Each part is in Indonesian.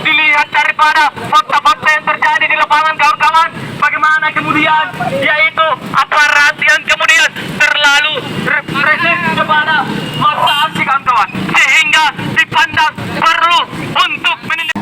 Dilihat daripada fakta-fakta yang terjadi di lapangan, kawan-kawan, bagaimana kemudian yaitu aparat yang kemudian terlalu represif kepada masa aksi, kawan-kawan, sehingga dipandang perlu untuk menindak.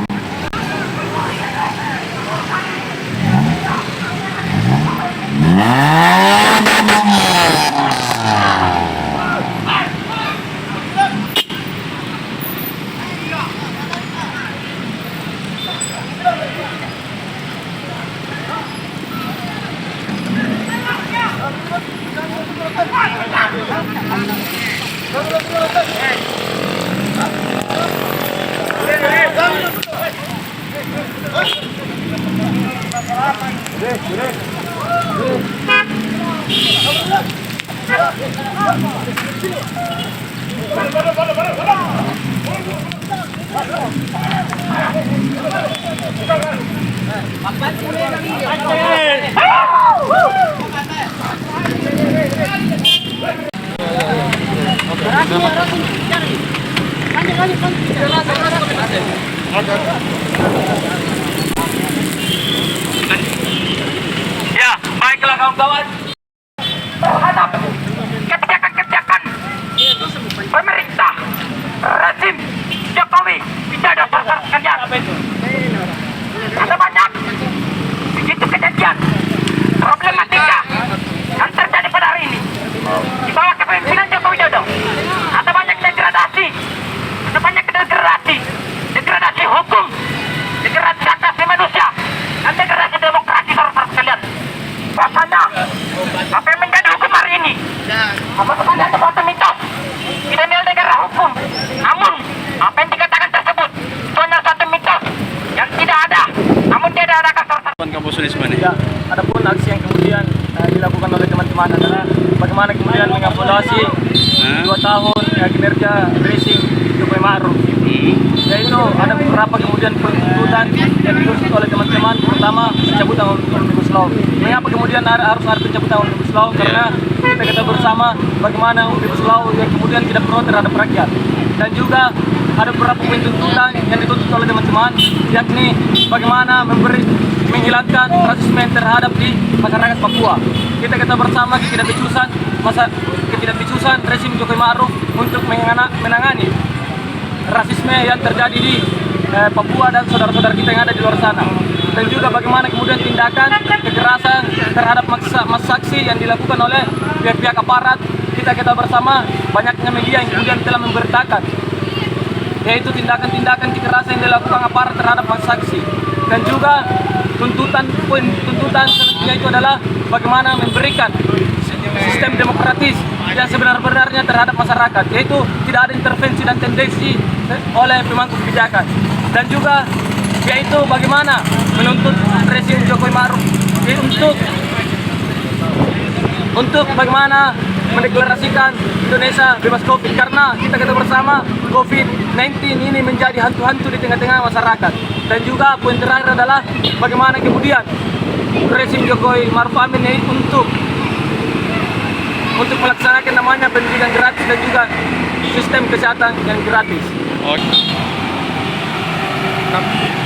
Ya, baiklah kawan-kawan, terhadap kebijakan-kebijakan pemerintah rezim Jokowi tidak ada pasar kerja. Ada banyak begitu kejadian problematika yang terjadi pada hari ini di bawah kepemimpinan Joko Widodo. Ada banyak degradasi, ada banyak degradasi hukum, degradasi hak asasi manusia, dan degradasi demokrasi, saudara sekalian. Bahasanya apa yang menjadi hukum hari ini, apa sekalian sebuah mitos tidak ada negara hukum. Namun apa yang dikatakan tersebut itu hanya satu mitos yang tidak ada, namun tidak ada kasar. Ya, adapun aksi yang kemudian dilakukan oleh teman-teman adalah bagaimana kemudian mengevaluasi 2 tahun kinerja racing Jokowi Ma'ruf. Yaitu ada beberapa kemudian tuntutan yang dituntut oleh teman-teman, pertama pencabutan Omnibus Law. Mengapa kemudian harus ada pencabutan Omnibus Law? Karena kita bersama bagaimana Omnibus Law yang kemudian tidak pro terhadap rakyat. Dan juga ada beberapa poin tuntutan yang dituntut oleh teman-teman, yakni bagaimana menghilangkan rasisme terhadap di masyarakat Papua. Kita bersama ketidakbecusan rezim Jokowi Ma'ruf untuk menangani rasisme yang terjadi di Papua dan saudara-saudara kita yang ada di luar sana. Dan juga bagaimana kemudian tindakan kekerasan terhadap massa saksi yang dilakukan oleh pihak-pihak aparat. Kita bersama banyaknya media yang kemudian telah memberitakan, yaitu tindakan-tindakan kekerasan yang dilakukan aparat terhadap massa saksi. Dan juga poin tuntutan selanjutnya itu adalah bagaimana memberikan sistem demokratis yang sebenar-benarnya terhadap masyarakat, yaitu tidak ada intervensi dan tendensi oleh pemangku kebijakan. Dan juga yaitu bagaimana menuntut rezim Jokowi Ma'ruf untuk bagaimana mendeklarasikan Indonesia bebas COVID, karena kita bersama COVID-19 ini menjadi hantu-hantu di tengah-tengah masyarakat. Dan juga poin terakhir adalah bagaimana kemudian rezim Jokowi Ma'ruf Amin ini untuk melaksanakan namanya pendidikan gratis dan juga sistem kesehatan yang gratis. Oke.